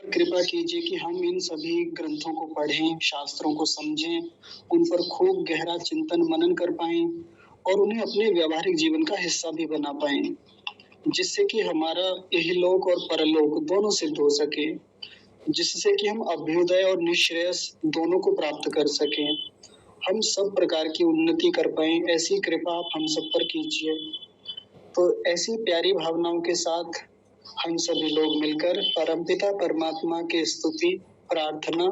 कृपा कीजिए कि हम इन सभी ग्रंथों को पढ़ें, शास्त्रों को समझें, उन पर खूब गहरा चिंतन मनन कर पाएं और उन्हें अपने व्यावहारिक जीवन का हिस्सा भी बना पाएं, जिससे कि हमारा इहलोक और परलोक दोनों सिद्ध हो सके, जिससे कि हम अभ्युदय और निःश्रेयस दोनों को प्राप्त कर सकें, हम सब प्रकार की उन्नति कर पाएं। ऐसी कृपा आप हम सब पर कीजिए। तो ऐसी प्यारी भावनाओं के साथ हम सभी लोग मिलकर परमपिता परमात्मा की स्तुति, प्रार्थना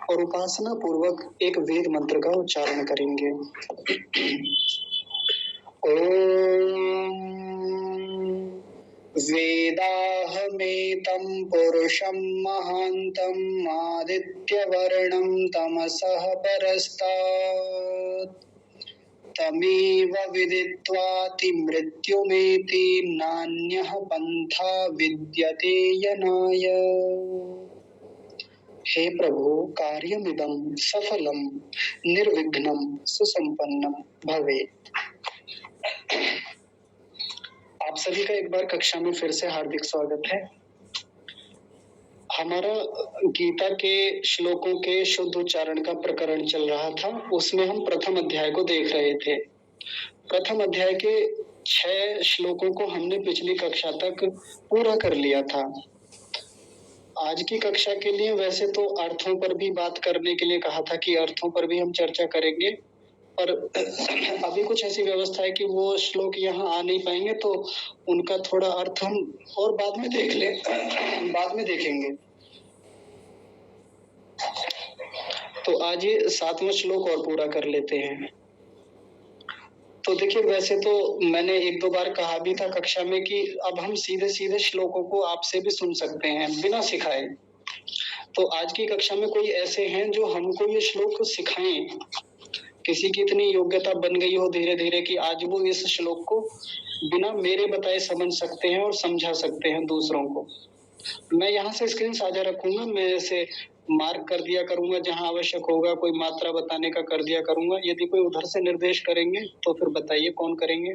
और उपासना पूर्वक एक वेद मंत्र का उच्चारण करेंगे। ओम वेदाहमेतं पुरुषं महान्तं आदित्यवर्णं तमसः परस्तात् तमेव विदित्वाति मृत्युमेति नान्यः पन्था विद्यते यनाय। हे प्रभु, कार्यमिदं सफलं निर्विघ्नं सुसंपन्नं भवेत्। आप सभी का एक बार कक्षा में फिर से हार्दिक स्वागत है। हमारा गीता के श्लोकों के शुद्ध उच्चारण का प्रकरण चल रहा था, उसमें हम प्रथम अध्याय को देख रहे थे। प्रथम अध्याय के 6 श्लोकों को हमने पिछली कक्षा तक पूरा कर लिया था। आज की कक्षा के लिए वैसे तो अर्थों पर भी बात करने के लिए कहा था कि अर्थों पर भी हम चर्चा करेंगे, पर अभी कुछ ऐसी व्यवस्था है कि वो श्लोक यहाँ आ नहीं पाएंगे, तो उनका थोड़ा अर्थ हम और बाद में देखेंगे। तो आज ये 7वां श्लोक और पूरा कर लेते हैं। तो देखिए, वैसे तो मैंने 1-2 बार कहा भी था कक्षा में कि अब हम सीधे सीधे श्लोकों को आपसे भी सुन सकते हैं बिना सिखाए। तो आज की कक्षा में कोई ऐसे हैं जो हमको ये श्लोक सिखाएं, किसी की इतनी योग्यता बन गई हो धीरे धीरे कि आज वो इस श्लोक को बिना मेरे बताए समझ सकते हैं और समझा सकते हैं दूसरों को। मैं यहाँ से स्क्रीन साझा रखूंगा, मैं इसे मार्क कर दिया करूंगा, जहां आवश्यक होगा कोई मात्रा बताने का कर दिया करूंगा। यदि कोई उधर से निर्देश करेंगे तो फिर बताइए कौन करेंगे।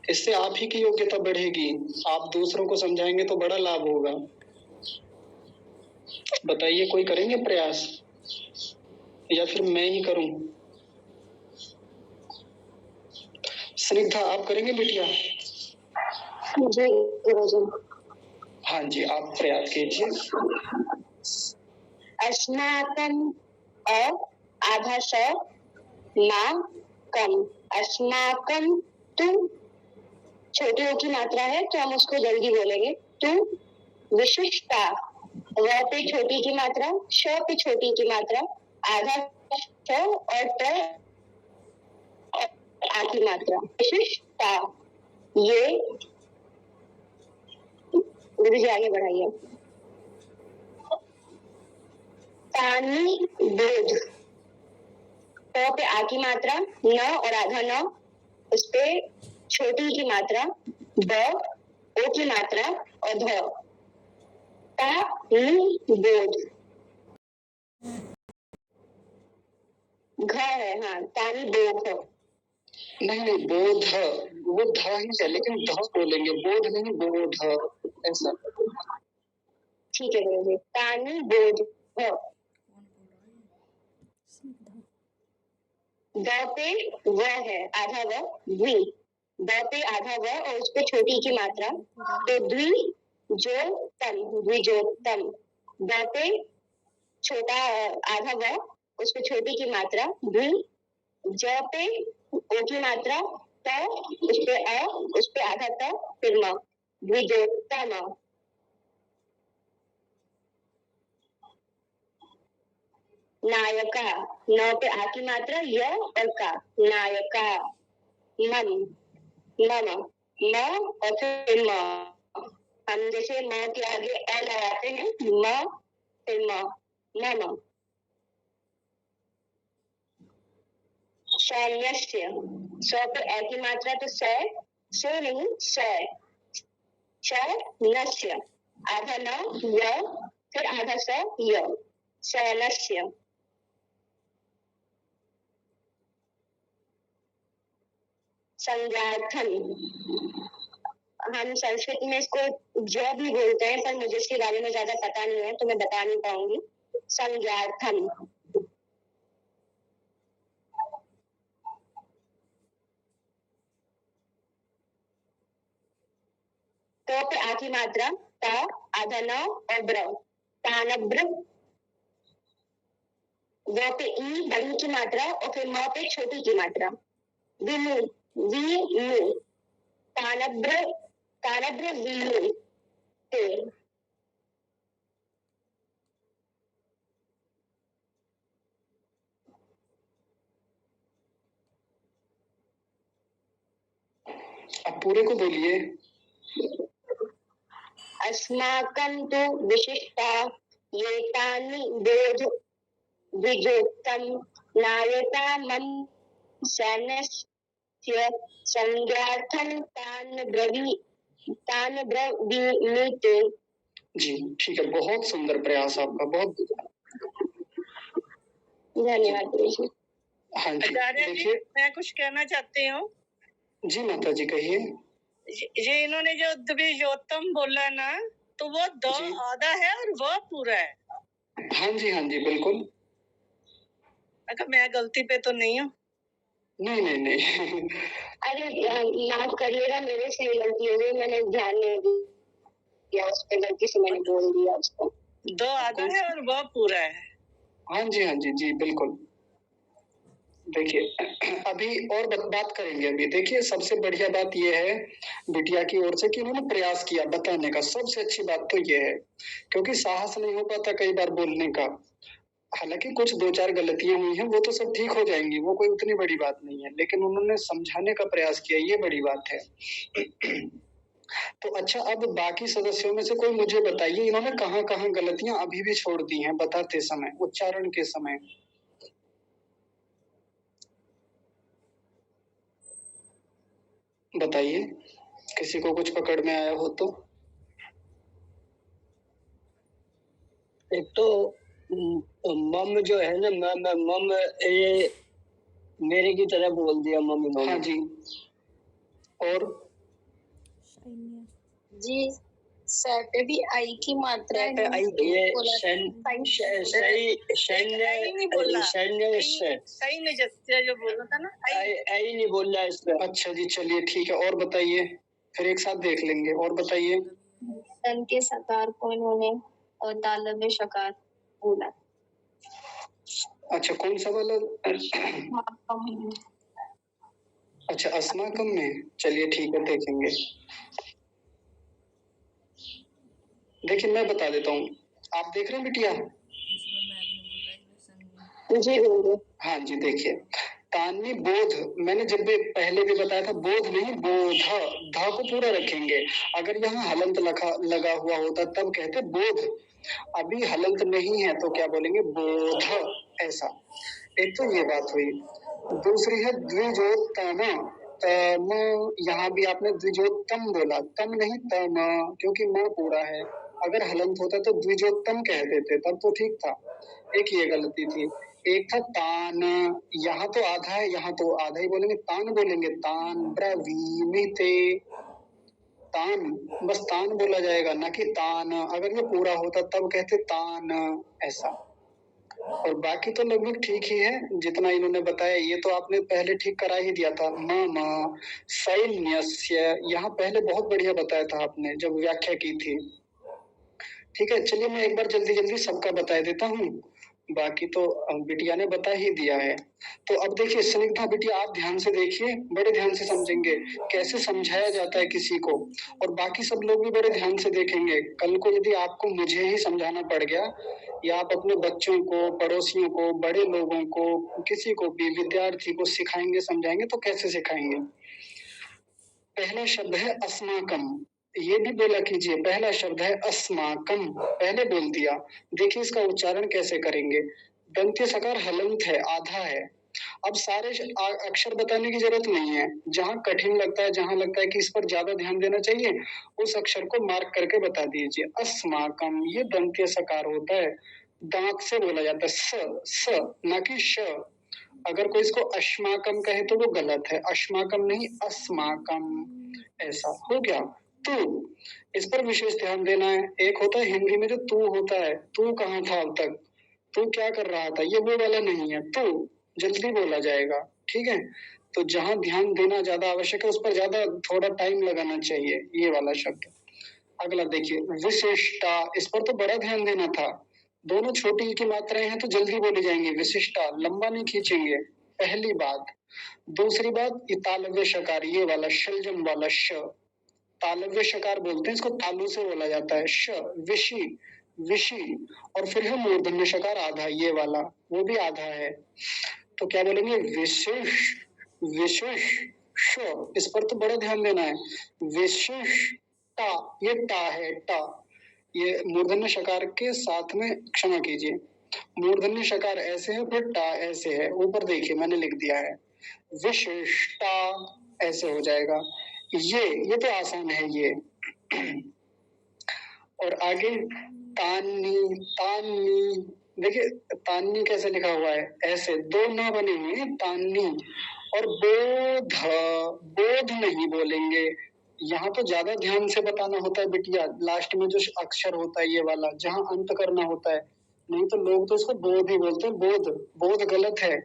इससे आप ही की योग्यता बढ़ेगी, आप दूसरों को समझाएंगे तो बड़ा लाभ होगा। बताइए, कोई करेंगे प्रयास या फिर मैं ही करूं? स्निग्धा, आप करेंगे बिटिया? जी गुरुजी। हाँ जी, आप प्रयास कीजिए। अस्माकं अ आधा स मा कम। अस्माकं तू छोटी ऊ की मात्रा है तो हम उसको जल्दी बोलेंगे। तू विशिष्टा, व पे छोटी की मात्रा, श पे छोटी की मात्रा, आधा श और त आ की मात्रा। विशिष्टा, ये गुरु जी आगे बढ़ाइए। तानी बोध, प पे आ की मात्रा, न और आधा न, उस पे छोटी की मात्रा, ब, ओ की मात्रा और ध। तानी बोध, घ है। हाँ, तानी बोध। नहीं, बोध, वो ध ही है, लेकिन ध बोलेंगे, बोध नहीं, बोध ऐसा। ठीक है गुरुजी। तानी बोध। द पे व है, आधा व, द्वि। द पे आधा व और उस पे छोटी की मात्रा, तो द्वि जो तम, द्विजोत्तम। द पे छोटा आधा व, उस पे छोटी की मात्रा, द्वि। ज पे ओ की मात्रा, त, उस पे अ, उस पे आधा त, फिर म, द्विजोत्तम। नायका, न पे आ की मात्रा, य और का, नायका। मम, मम, म और फिर म। हम जैसे म के आगे अ लगाते हैं, म फिर म, मम। शैन्यस्य, स पे ए की मात्रा तो से नहीं, शैनस्य, आधा न, य, फिर आधा स, य, शैनस्य। संज्ञार्थम, हम संस्कृत में इसको ज भी बोलते हैं, पर मुझे इसके बारे में ज्यादा पता नहीं है तो मैं बता नहीं पाऊंगी। संज्ञार्थम। तो पे आखिरी मात्रा ता, आधा न और ब्र, तानब्र। व पे ई बड़ी की मात्रा और फिर म पे छोटी की मात्रा। विनु, वी तानब्र, तानब्र विनु ते। अब पूरे को बोलिए। अस्माकं तु विशिष्टा ये तानि बोध द्विजोक्तं नायता मम सैन्यस्य संज्ञार्थं तान् ब्रवीमि। जी ठीक है, बहुत सुंदर प्रयास आपका, बहुत धन्यवाद गुरुजी। हाँ जी आचार्य जी, देखिए। मैं कुछ कहना चाहती हूँ। जी माता जी कहिए। ये इन्होंने जो द्विजोत्तम बोला ना, तो वो द जी। आधा है और वह पूरा है। हाँ जी बिल्कुल। अगर मैं गलती पे तो नहीं हूँ? नहीं नहीं नहीं अरे माफ करिएगा, मेरे से गलती हो गई, मैंने ध्यान नहीं दिया उस पर, गलती से मैंने बोल दिया उसको। द आधा है और वह पूरा है। हाँ जी बिल्कुल। देखिए अभी और बात करेंगे। अभी देखिए सबसे बढ़िया बात यह है बिटिया की ओर से कि उन्होंने प्रयास किया बताने का। सबसे अच्छी बात तो यह है, क्योंकि साहस नहीं हो पाता कई बार बोलने का। हालांकि कुछ दो चार गलतियां हुई हैं, वो तो सब ठीक हो जाएंगी, वो कोई उतनी बड़ी बात नहीं है, लेकिन उन्होंने समझाने का प्रयास किया, ये बड़ी बात है। तो अच्छा, अब बाकी सदस्यों में से कोई मुझे बताइए, इन्होंने कहाँ कहाँ गलतियां अभी भी छोड़ दी हैं बताते समय, उच्चारण के समय। बताइए, किसी को कुछ पकड़ में आया हो तो। एक तो मम जो है ना, मम ये मेरे की तरह बोल दिया मम इन्होंने। हाँ जी। और जी स पे भी आई की मात्रा है। ये सही जैसे जो बोला था ना, आई नहीं बोल रहा इसमें। अच्छा जी चलिए ठीक है, और बताइए, फिर एक साथ देख लेंगे। और बताइए। तन के सकार को इन्होंने और तालव्य शकार बोला। अच्छा कौन सा वाला? अच्छा अस्माकम में, चलिए ठीक है देखेंगे। देखिए मैं बता देता हूँ, आप देख रहे हैं बिटिया? जी हाँ जी देखिए, तान्नी बोध, मैंने जब भी पहले भी बताया था, बोध नहीं बोध, धा को पूरा रखेंगे। अगर यहाँ हलंत लगा हुआ होता तब कहते बोध, अभी हलंत नहीं है तो क्या बोलेंगे, बोध, ऐसा। एक तो ये बात हुई। दूसरी है द्विजोत्तम, तम, यहाँ भी आपने द्विजोत्तम बोला, तम नहीं तम, क्योंकि म पूरा है। अगर हलंत होता तो द्विजोत्तम कह देते, तब तो ठीक था। एक ये गलती थी। एक था तान, यहाँ तो आधा है, यहाँ तो आधा ही बोलेंगे, तान बोलेंगे, तान ब्रवीमिते, तान, बस तान बोला जाएगा ना कि तान। अगर ये पूरा होता तब कहते तान, ऐसा। और बाकी तो लगभग ठीक ही है जितना इन्होंने बताया, ये तो आपने पहले ठीक करा ही दिया था। म सैन्यस्य, यहाँ पहले बहुत बढ़िया बताया था आपने जब व्याख्या की थी। ठीक है चलिए, मैं एक बार जल्दी जल्दी सबका बता देता हूँ, बाकी तो बिटिया ने बता ही दिया है। तो अब देखिए स्निग्धा बिटिया, आप ध्यान से देखिए, बड़े ध्यान से समझेंगे कैसे समझाया जाता है किसी को, और बाकी सब लोग भी बड़े ध्यान से देखेंगे। कल को यदि आपको मुझे ही समझाना पड़ गया, या आप अपने बच्चों को, पड़ोसियों को, बड़े लोगों को, किसी को भी, विद्यार्थी को सिखाएंगे समझाएंगे तो कैसे सिखाएंगे। पहला शब्द है अस्माकम, ये भी बोला कीजिए। पहला शब्द है अस्माकम, पहले बोल दिया। देखिए इसका उच्चारण कैसे करेंगे। दंत्य सकार हलंत है, आधा है। अब सारे अक्षर बताने की जरूरत नहीं है, जहां कठिन लगता है, जहां लगता है कि इस पर ज्यादा ध्यान देना चाहिए, उस अक्षर को मार्क करके बता दीजिए। अस्माकम, ये दंत्य सकार होता है, दांत से बोला जाता है, स ना कि श। अगर कोई इसको अश्माकम कहे तो वो गलत है, अश्माकम नहीं अस्माकम, ऐसा हो गया। तू, इस पर विशेष ध्यान देना है। एक होता है हिंदी में जो तू होता है, तू कहाँ था अब तक, तू क्या कर रहा था, ये वो वाला नहीं है। तू जल्दी बोला जाएगा, ठीक है। तो जहां ध्यान देना ज्यादा आवश्यक है उस पर ज्यादा थोड़ा टाइम लगाना चाहिए, ये वाला शब्द। अगला देखिए विशिष्टा, इस पर तो बड़ा ध्यान देना था। दोनों छोटी की मात्राएं हैं तो जल्दी बोली जाएंगी। विशिष्टा लंबा नहीं खींचेंगे, पहली बात। दूसरी बात तालव्य शकार, ये वाला शलजम वाला श, तालव्य शकार बोलते हैं इसको, तालु से बोला जाता है। श विशी, विशी। और फिर है मूर्धन्य शकार आधा, ये वाला, वो भी आधा है। तो क्या बोलेंगे, विशेष, विशेष श, इस पर तो बड़ा ध्यान देना है। विशेष टा, ये टा है, टा, ये मूर्धन्य शकार के साथ में, क्षमा कीजिए, मूर्धन्य शकार ऐसे है, फिर टा ऐसे है, ऊपर देखिए मैंने लिख दिया है, विशिष्टा ऐसे हो जाएगा। ये तो आसान है ये। और आगे तान्नी, तान्नी, देखिए तान्नी कैसे लिखा हुआ है, ऐसे दो ना बने हुए हैं, तान्नी। और बोध, बोध नहीं बोलेंगे, यहाँ तो ज्यादा ध्यान से बताना होता है बिटिया, लास्ट में जो अक्षर होता है ये वाला, जहाँ अंत करना होता है। नहीं तो लोग तो इसको बोध ही बोलते हैं, बोध, बोध गलत है।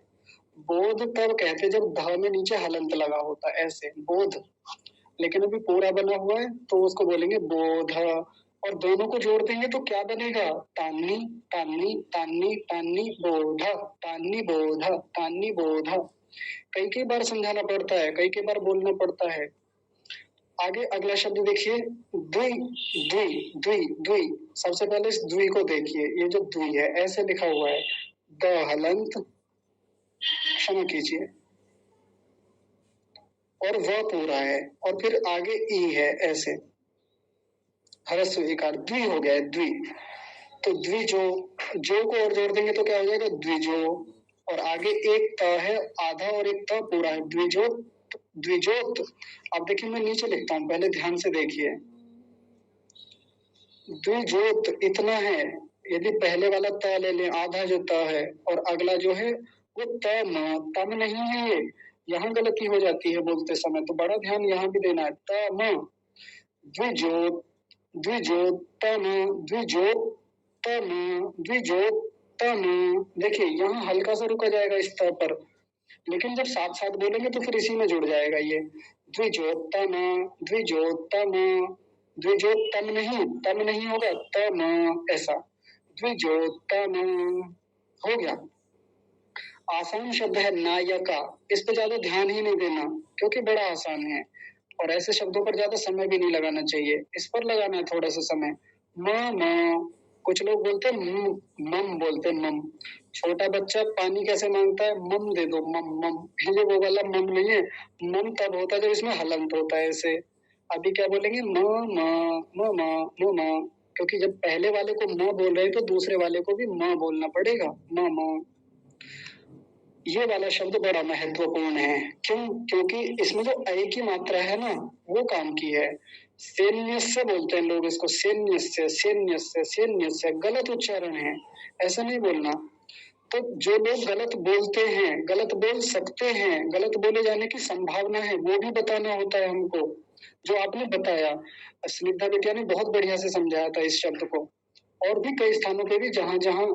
बोध तब कहते जब ध में नीचे हलंत लगा होता है, ऐसे बोध। लेकिन अभी पूरा बना हुआ है तो उसको बोलेंगे बोध। और दोनों को जोड़ देंगे तो क्या बनेगा, तान्नी, तान्नी, तान्नी, तान्नी बोध, तान्नी बोध, तान्नी बोध। कई कई बार समझाना पड़ता है, कई कई बार बोलना पड़ता है। आगे अगला शब्द देखिए, द्वि, द्वि, द्वि, द्वि। सबसे पहले इस द्वि को देखिए, ये जो द्वि है ऐसे लिखा हुआ है, द हलंत, क्षमा कीजिए, और वह पूरा है, और फिर आगे ई है ऐसे, ह्रस्व इकार, द्वि हो गया है, द्वि। तो द्विजो, जो को और जोड़ देंगे तो क्या हो जाएगा, द्विजो। और आगे एक त है आधा और एक त पूरा है, द्विजोत, द्विजोत। अब देखिए मैं नीचे लिखता हूँ, पहले ध्यान से देखिए, द्विजोत इतना है। यदि पहले वाला त ले लें, आधा जो त है, और अगला जो है वो तम नहीं है, ये यहाँ गलती हो जाती है बोलते समय, तो बड़ा ध्यान यहाँ भी देना है। तम, द्विजोत, द्विजोतम, द्विजोतम, द्विजोतम। देखिए यहाँ हल्का सा रुका जाएगा इस त पर, लेकिन जब साथ साथ बोलेंगे तो फिर इसी में जुड़ जाएगा ये, द्विजोतम, द्विजोतम, द्विजोतम नहीं, तम नहीं होगा, तम ऐसा, द्विजोतम हो गया। आसान शब्द है नायका, इस पे ज्यादा ध्यान ही नहीं देना क्योंकि बड़ा आसान है, और ऐसे शब्दों पर ज्यादा समय भी नहीं लगाना चाहिए, इस पर लगाना है थोड़ा सा समय। म, कुछ लोग बोलते हैं मम बोलते हैं, मम। छोटा बच्चा पानी कैसे मांगता है, मम दे दो, मम, मम। ये वो वाला मम नहीं है, मम तब होता है जब इसमें हलंत होता है ऐसे। अभी क्या बोलेंगे, म, क्योंकि जब पहले वाले को म बोल रहे हैं तो दूसरे वाले को भी म बोलना पड़ेगा, म। ये वाला शब्द बड़ा महत्वपूर्ण है, क्यों, क्योंकि इसमें जो अय की मात्रा है ना वो काम की है। सैन्यस्य बोलते हैं लोग इसको, सैन्यस्य, सैन्यस्य, सैन्यस्य, गलत उच्चारण है, ऐसा नहीं बोलना। तो जो लोग गलत बोलते हैं, गलत बोल सकते हैं, गलत बोले जाने की संभावना है, वो भी बताना होता है हमको, जो आपने बताया। स्निग्धा बिटिया ने बहुत बढ़िया से समझाया था इस शब्द को, और भी कई स्थानों पे भी जहां जहां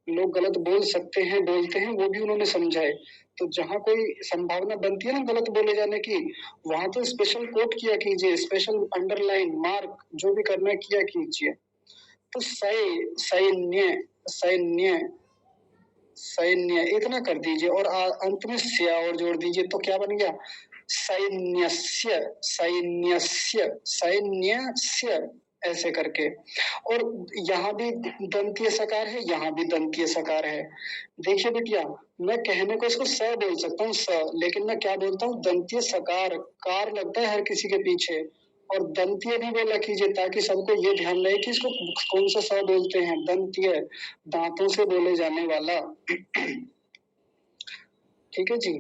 लोग गलत बोल सकते हैं, बोलते हैं, वो भी उन्होंने समझाए। तो जहां कोई संभावना बनती है ना गलत बोले जाने की, वहां तो स्पेशल कोट किया कीजिए, स्पेशल अंडरलाइन, मार्क, जो भी करना है किया कीजिए। तो सैन्य, सैन्य, सैन्य इतना कर दीजिए, और अंत में स्या और जोड़ दीजिए, तो क्या बन गया, सैन्यस्य, सैन्यस्य, सैन्यस्य, ऐसे करके। और यहाँ भी दंतीय सकार है, यहाँ भी दंतीय सकार है। देखिए बिटिया, मैं कहने को इसको स बोल सकता हूँ, स, लेकिन मैं क्या बोलता हूँ, दंतीय सकार, कार लगता है हर किसी के पीछे, और दंतीय भी बोला कीजिए, ताकि सबको ये ध्यान रहे कि इसको कौन सा स बोलते हैं, दंतीय, दांतों से बोले जाने वाला। ठीक है जी।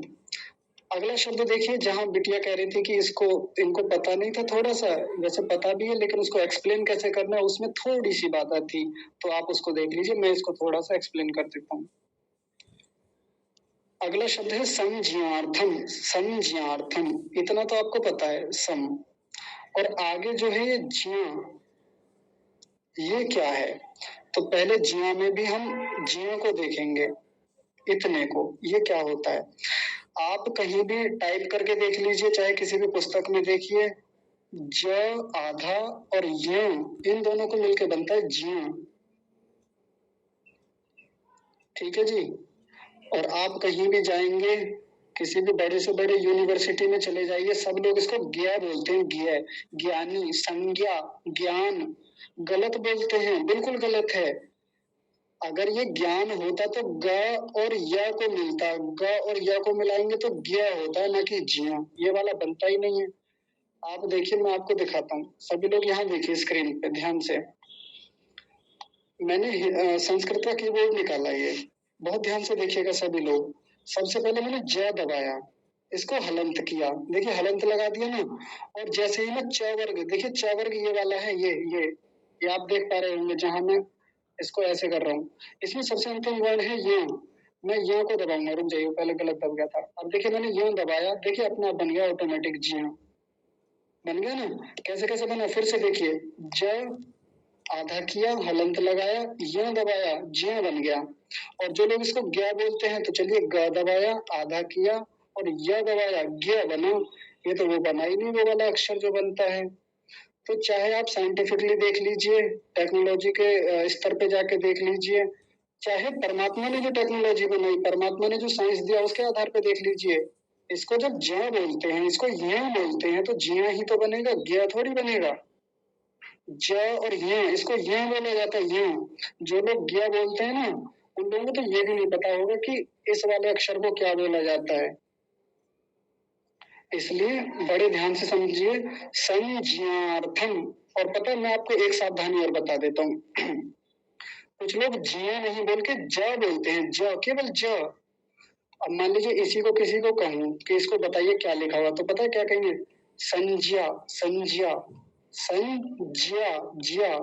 अगला शब्द देखिए, जहां बिटिया कह रही थी कि इसको, इनको पता नहीं था, थोड़ा सा वैसे पता भी है लेकिन उसको एक्सप्लेन कैसे करना है उसमें थोड़ी सी बात आती, तो आप उसको देख लीजिए, मैं इसको थोड़ा सा एक्सप्लेन कर देता हूँ। अगला शब्द है संज्ञार्थम, संज्ञार्थम, इतना तो आपको पता है, सम। और आगे जो है ये ज्या, ये क्या है? तो पहले ज्या में भी हम ज्या को देखेंगे, इतने को, ये क्या होता है? आप कहीं भी टाइप करके देख लीजिए, चाहे किसी भी पुस्तक में देखिए, ज आधा और य, इन दोनों को मिलकर बनता है ज्या। ठीक है जी। और आप कहीं भी जाएंगे, किसी भी बड़े से बड़े यूनिवर्सिटी में चले जाइए, सब लोग इसको ज्ञा बोलते हैं, ज्ञ, ज्ञानी, संज्ञा, ज्ञान, गलत बोलते हैं, बिल्कुल गलत है। अगर ये ज्ञान होता तो ग और य को मिलता, ग और य को मिलाएंगे तो ज्ञ होता है, ना कि ज्ञ। ये वाला बनता ही नहीं है। आप देखिए, मैं आपको दिखाता हूँ, सभी लोग यहाँ देखिए स्क्रीन पे ध्यान से। मैंने संस्कृत का कीबोर्ड निकाला, ये बहुत ध्यान से देखिएगा सभी लोग। सबसे पहले मैंने ज दबाया, इसको हलंत किया, देखिए हलंत लगा दिया ना, और जैसे ही मैं च वर्ग, देखिए च वर्ग ये वाला है, ये आप देख पा रहे होंगे, जहां मैं इसको ऐसे कर रहा हूँ, इसमें सबसे अंतिम वर्ण है य। मैं य को दबाऊंगा, रुक जाइए, पहले गलत दब गया था। अब देखिए मैंने य दबाया, देखिए अपना आप बन गया ऑटोमेटिक, जी बन गया ना। कैसे कैसे बना, फिर से देखिए, ज आधा किया, हलंत लगाया, य दबाया, ज्या बन गया। और जो लोग इसको ज्ञा बोलते हैं, तो चलिए ग दबाया, आधा किया और य दबाया, ज्ञ बना। ये तो वो बना ही नहीं, वो वाला अक्षर जो बनता है। तो चाहे आप साइंटिफिकली देख लीजिए, टेक्नोलॉजी के स्तर पे जाके देख लीजिए, चाहे परमात्मा ने जो टेक्नोलॉजी बनाई, परमात्मा ने जो साइंस दिया, उसके आधार पे देख लीजिए। इसको जब ज्या बोलते हैं, इसको य बोलते हैं, तो ज्या ही तो बनेगा, ज्ञ थोड़ी बनेगा। ज और य, इसको य बोला जाता है, य। जो लोग ज्ञ बोलते हैं ना, उन लोगों को तो ये भी नहीं पता होगा कि इस वाले अक्षर को क्या बोला जाता है। इसलिए बड़े ध्यान से समझिए, संज्ञार्थम। और पता है, मैं आपको एक सावधानी और बता देता हूँ। कुछ लोग ज्ञ नहीं बोल के ज बोलते हैं, ज, केवल ज। अब मान लीजिए इसी को किसी को कहूं कि इसको बताइए क्या लिखा हुआ, तो पता है क्या कहेंगे? संज्ञा, संज्ञा, संज्ञा, ज्या।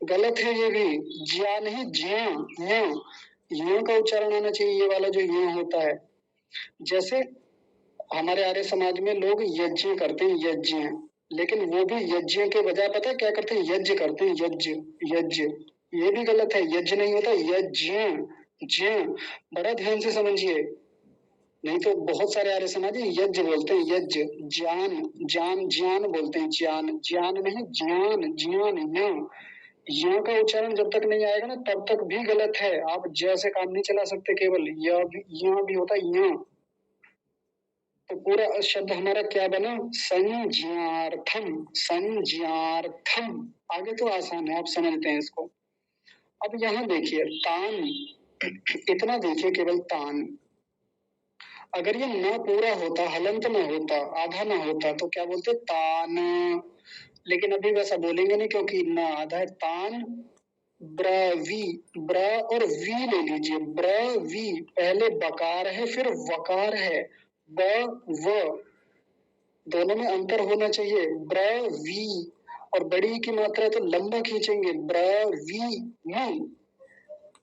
गलत है ये भी, ज्या नहीं, ज्या, य, य का उच्चारण होना चाहिए, ये वाला जो य होता है। जैसे हमारे आर्य समाज में लोग यज्ञ करते हैं, यज्ञ, लेकिन वो भी यज्ञ के बजाय पता है क्या करते हैं? यज्ञ करते हैं, यज्ञ, यज्ञ। ये भी गलत है, यज्ञ नहीं होता, यज्ञ, ज्ञ। बड़ा ध्यान से समझिए, नहीं तो बहुत सारे आर्य समाजी यज्ञ बोलते हैं, यज्ञ, ज्ञान, ज्ञान, ज्ञान बोलते हैं, ज्ञान, ज्ञान नहीं, ज्ञान, ज्ञान, य। य का उच्चारण जब तक नहीं आएगा ना, तब तक भी गलत है। आप ज से काम नहीं चला सकते, केवल य भी होता है, य। तो पूरा शब्द हमारा क्या बना? संज्ञार्थम, संज्ञार्थम। आगे तो आसान है, आप समझते हैं इसको। अब यहाँ देखिए, तान, इतना देखिए, केवल तान। अगर ये न पूरा होता, हलंत न होता, आधा न होता, तो क्या बोलते? तान। लेकिन अभी वैसा बोलेंगे नहीं, क्योंकि न आधा है। तान ब्रवी, ब्र और वी ले लीजिए, ब्रवी। पहले बकार है, फिर वकार है, ब व, दोनों में अंतर होना चाहिए। ब्रवी, और बड़ी की मात्रा है तो लंबा खींचेंगे, ब्रवी।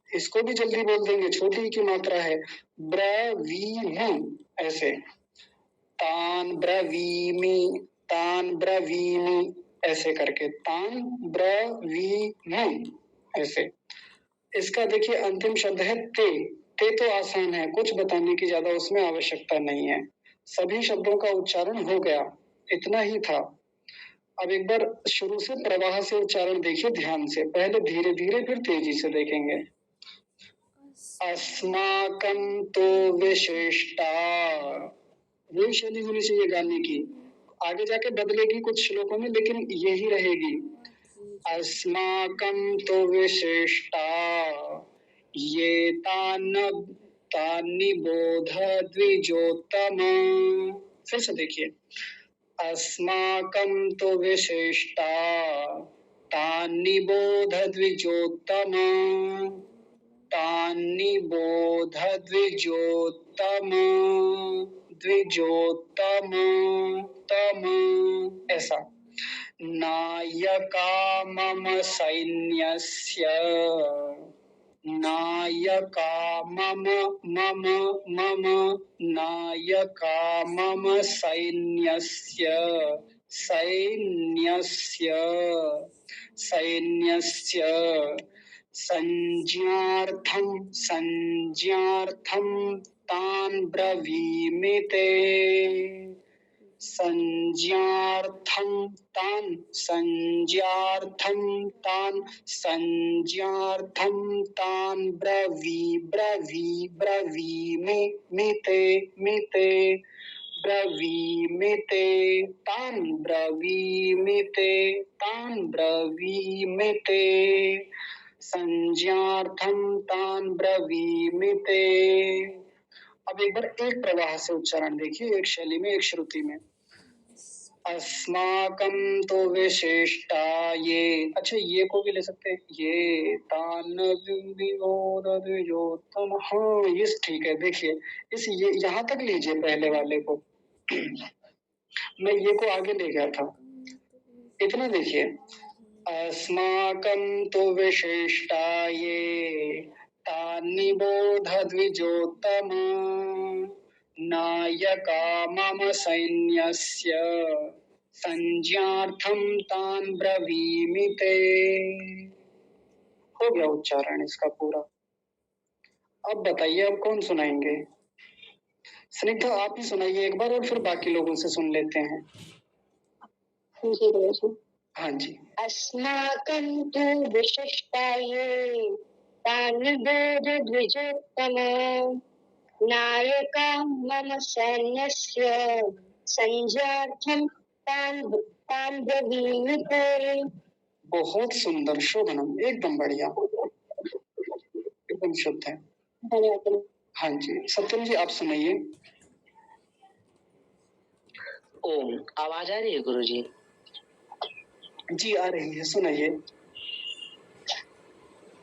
इसको भी जल्दी बोल देंगे, छोटी की मात्रा है, ब्रवीमि, ऐसे। तान ब्रवीमि, तान ब्रवीमि, ऐसे करके, तान ब्रवीमि, ऐसे। इसका देखिए अंतिम शब्द है ते। ते तो आसान है, कुछ बताने की ज्यादा उसमें आवश्यकता नहीं है, सभी शब्दों का उच्चारण हो गया, इतना ही था। अब एक बार शुरू से प्रवाह से उच्चारण देखिए ध्यान से, पहले धीरे धीरे, फिर तेजी से देखेंगे। अस्माकं तो विशिष्टा, वो शैली होनी चाहिए गाने की, आगे जाके बदलेगी कुछ श्लोकों में, लेकिन यही रहेगी। अस्माकं तो विशिष्टा, ये तान्निबोध द्विजोत्तम। फिर से देखिए, अस्माकं तो विशिष्टा, तान्निबोध द्विजोत्तम, तान्निबोध द्विजोत्तम, द्विजोत्तम, तम, ऐसा। नायका मम सैन्यस्य, नायका मम, मम, मम, नायका मम सैन्यस्य, सैन्यस्य सैन्यस्य संज्ञार्थं तान् ब्रवीमि ते संज्ञार्थं तान् ब्रवीमि ते ब्रवीमि ते तान् ब्रवीमि ते संज्ञार्थं तान् ब्रवीमि ते। अब एक बार एक प्रवाह से उच्चारण देखिए, एक शैली में, एक श्रुति में। अस्माकं तो विशिष्टा ये, अच्छा ये को भी ले सकते हैं, ये तान वियोतम, हाँ ये ठीक है। देखिए इस ये यहाँ तक लीजिए पहले वाले को मैं ये को आगे ले गया था, इतना देखिए। अस्माकं तो विशिष्टा ये तान्निबोध द्विजोत्तम नायका मम सैन्यस्य संज्ञार्थं तान् ब्रवीमि ते। हो गया उच्चारण इसका पूरा। अब बताइए अब कौन सुनाएंगे? स्निग्धा आप ही सुनाइए एक बार और फिर बाकी लोगों से सुन लेते हैं। हाँ जी। अस्माकं तु विशिष्टाये तान्निबोध द्विजोत्तम नायका मम सैन्यस्य संज्ञार्थं तान् ब्रवीमि ते। बहुत सुंदर शोभनम, एकदम बढ़िया, एकदम शुद्ध है। धन्यवाद। हाँ जी सत्यम जी आप सुनाइए। ओम, आवाज आ रही है गुरुजी? जी आ रही है, सुनाइए।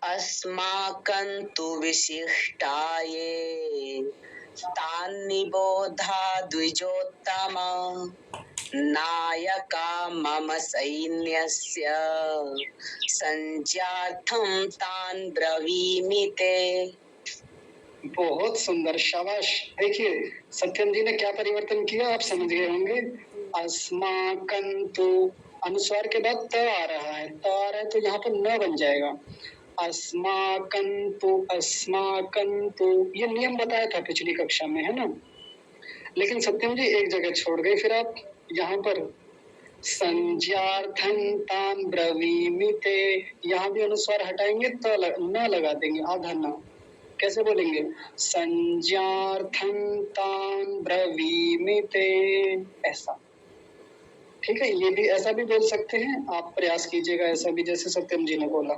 अस्माकं तु विशिष्टाये तान्निबोधा द्विजोत्तम नायका मम सैन्यस्य संज्ञार्थं तान् ब्रवीमि ते। बहुत सुंदर, शाबाश। देखिए सत्यम जी ने क्या परिवर्तन किया आप समझ गए होंगे। अस्माकं तो अनुस्वार के बाद त आ रहा है, त आ रहा है तो यहाँ पर न बन जाएगा। अस्माकं तो ये नियम बताया था पिछली कक्षा में, है ना। लेकिन सत्यम जी एक जगह छोड़ गए फिर आप, यहाँ पर संज्ञार्थं तान् ब्रवीमि ते, यहाँ भी अनुस्वार हटाएंगे तो न लगा देंगे, आधा न। कैसे बोलेंगे? संज्ञार्थं तान् ब्रवीमि ते, ऐसा। ठीक है, ये भी ऐसा भी बोल सकते हैं आप, प्रयास कीजिएगा ऐसा भी जैसे सत्यम जी ने बोला।